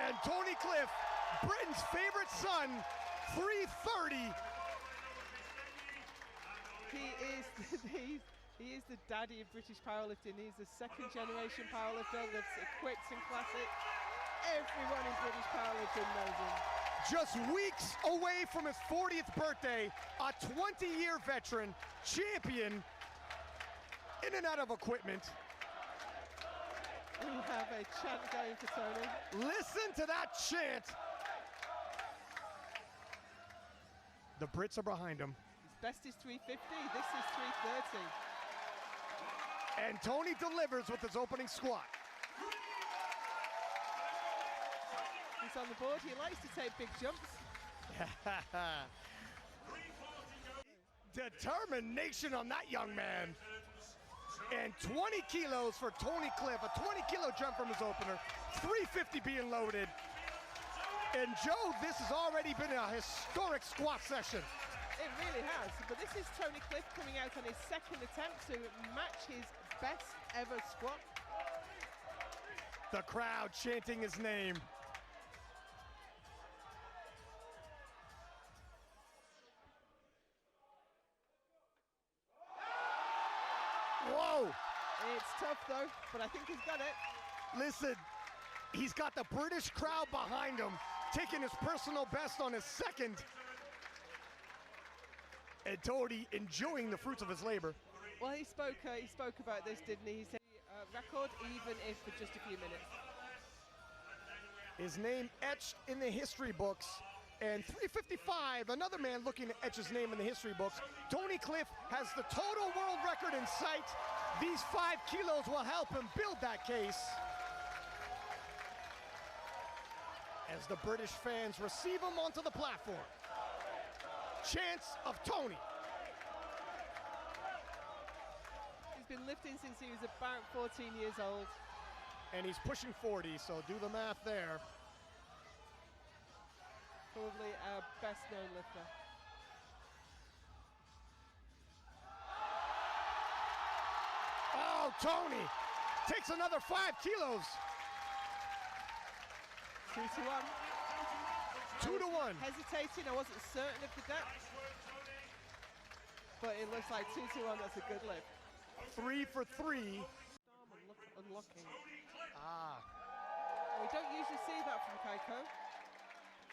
And Tony Cliffe, Britain's favorite son, 330. He is the daddy of British powerlifting. He's the second generation powerlifter, lifts equips and classic. Everyone in British powerlifting knows him. Just weeks away from his 40th birthday, a 20-year veteran, champion, in and out of equipment. We have a chant going for Tony. Listen to that chant. The Brits are behind him. His best is 350, this is 330. And Tony delivers with his opening squat. He's on the board, he likes to take big jumps. Determination on that young man. And 20 kilos for Tony Cliffe, a 20-kilo jump from his opener, 350 being loaded. And Joe, this has already been a historic squat session. It really has, but this is Tony Cliffe coming out on his second attempt to match his best ever squat. The crowd chanting his name. Whoa! It's tough though, but I think he's got it. Listen, he's got the British crowd behind him, taking his personal best on his second. And Tony enjoying the fruits of his labor. Well, he spoke about this, didn't he? He said record even if for just a few minutes. His name etched in the history books. And 355, another man looking to etch his name in the history books. Tony Cliffe has the total world record in sight. These 5 kilos will help him build that case. As the British fans receive him onto the platform. Chants of Tony. He's been lifting since he was about 14 years old. And he's pushing 40, so do the math there. Probably our best known lifter. Oh, Tony takes another 5 kilos. 2 to 1. 2 to 1. Hesitating, I wasn't certain of the depth. But it looks like 2 to 1, that's a good lift. 3 for 3. Arm unlocking. Ah. We don't usually see that from Kaiko.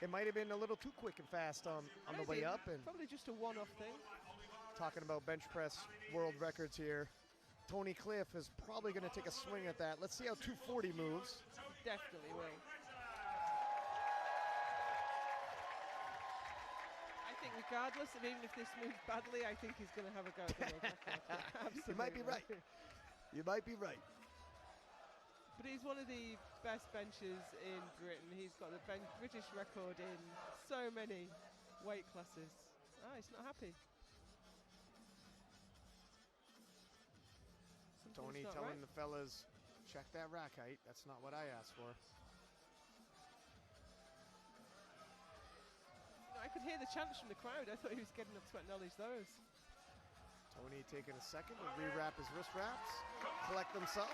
It might have been a little too quick and fast on the way up. And probably just a one-off thing. Talking about bench press world records here. Tony Cliffe is probably going to take a swing at that. Let's see how 240 moves. Definitely will. I think regardless of even if this moves badly, I think he's going to have a go at the world record. Absolutely. You might be right. You might be right. But he's one of the best benchers in Britain. He's got the British record in so many weight classes. Oh, he's not happy. Tony telling the fellas, check that rack height. That's not what I asked for. You know, I could hear the chants from the crowd. I thought he was getting up to acknowledge those. Tony taking a second to rewrap his wrist wraps, collect himself.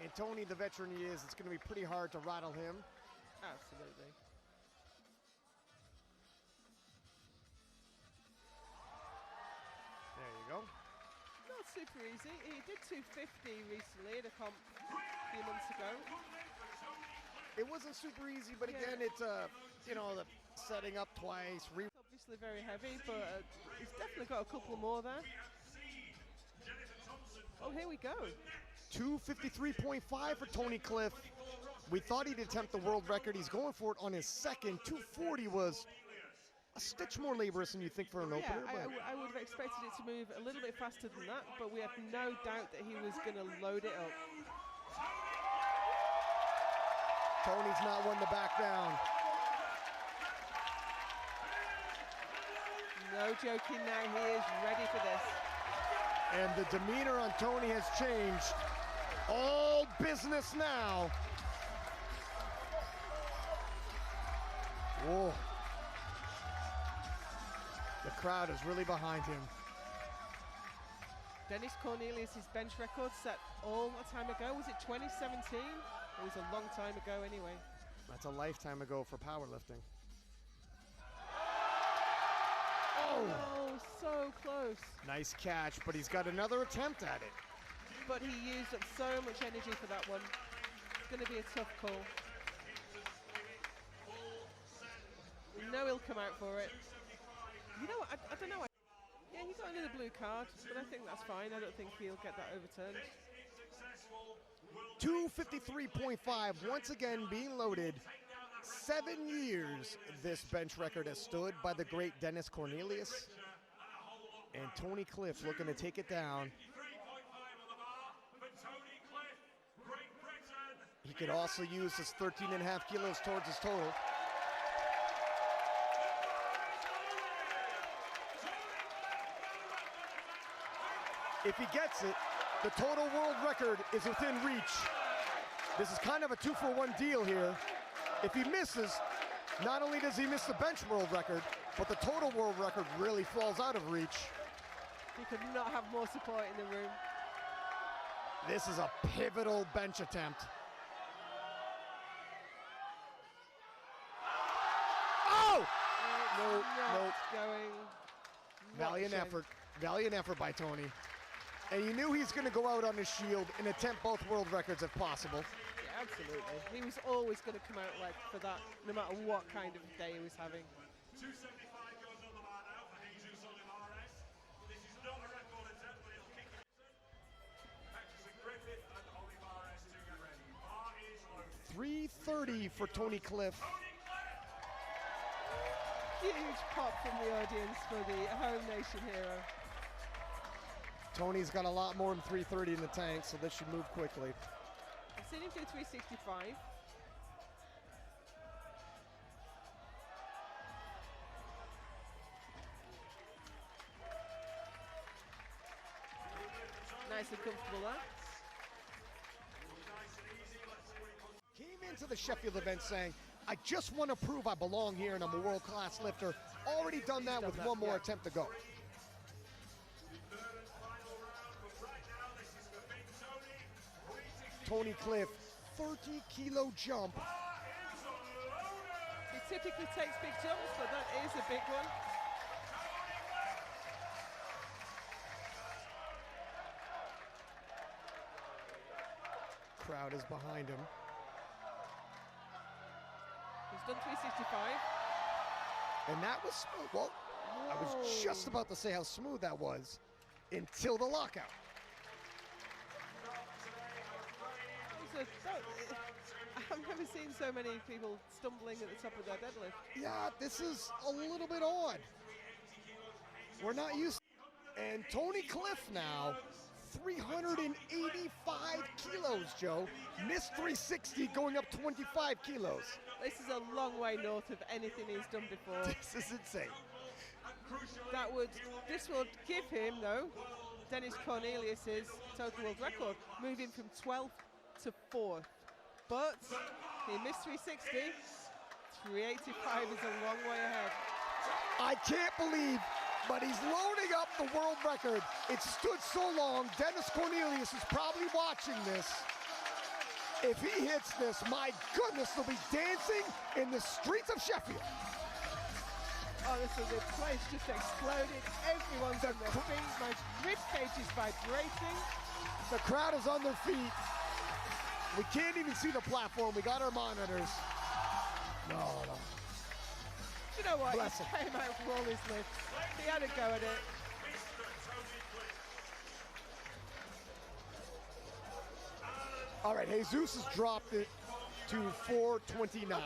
And Tony, the veteran he is, it's going to be pretty hard to rattle him. Absolutely. There you go. Not super easy. He did 250 recently at a comp a few months ago. It wasn't super easy, but again, it's, you know, the setting up twice. Obviously very heavy, but he's definitely got a couple more there. Oh, here we go. 253.5 for Tony Cliffe. We thought he'd attempt the world record. He's going for it on his second. 240 was a stitch more laborious than you think for an opener. I would have expected it to move a little bit faster than that, but we had no doubt that he was going to load it up. Tony's not one to back down. No joking now, he is ready for this. And the demeanor on Tony has changed. All business now. Whoa. The crowd is really behind him. Dennis Cornelius' bench record set all that time ago. Was it 2017? It was a long time ago anyway. That's a lifetime ago for powerlifting. Oh! Oh, so close. Nice catch, but he's got another attempt at it. But he used up so much energy for that one. It's going to be a tough call. You know he'll come out for it. You know what, I don't know. Yeah, he got another blue card, but I think that's fine. I don't think he'll get that overturned. 253.5, once again being loaded. 7 years this bench record has stood by the great Dennis Cornelius. And Tony Cliffe looking to take it down. He could also use his 13.5 kilos towards his total. If he gets it, the total world record is within reach. This is kind of a 2-for-1 deal here. If he misses, not only does he miss the bench world record, but the total world record really falls out of reach. He could not have more support in the room. This is a pivotal bench attempt. Oh! No. Going. Valiant effort by Tony. And you knew he's going to go out on his shield and attempt both world records if possible. Yeah, absolutely. He was always going to come out like for that, no matter what kind of day he was having. 275 goes on the bar now for Jesus Olivares. This is not a record attempt, but he'll kick it. Practicing Griffith and Olivares to get ready. Bar is loaded. 330 for Tony Cliffe. Huge pop from the audience for the home nation hero. Tony's got a lot more than 330 in the tank, so this should move quickly. I've seen him do 365. Nice and comfortable there. Came into the Sheffield event saying, I just want to prove I belong here and I'm a world-class lifter. Already done that with one more attempt to go. Tony Cliffe, 30-kilo jump. He typically takes big jumps, but that is a big one. Crowd is behind him. He's done 365. And that was smooth. Well, I was just about to say how smooth that was until the lockout. I've never seen so many people stumbling at the top of their deadlift. Yeah, this is a little bit odd. We're not used to. And Tony Cliffe now, 385 kilos, Joe. Missed 360, going up 25 kilos. This is a long way north of anything he's done before. This is insane. This will give him, though, Dennis Cornelius's total world record, moving from 12th to 4th. But he missed 360. 385 is a long way ahead. I can't believe, but he's loading up the world record. It stood so long. Dennis Cornelius is probably watching this. If he hits this, my goodness, they'll be dancing in the streets of Sheffield. Honestly, the place just exploded. Everyone's on their feet. My rib cage is vibrating. The crowd is on their feet. We can't even see the platform. We got our monitors. No. You know what? Bless he him. came out for all his lifts. He had a go at it. All right, Jesus has dropped it to 429.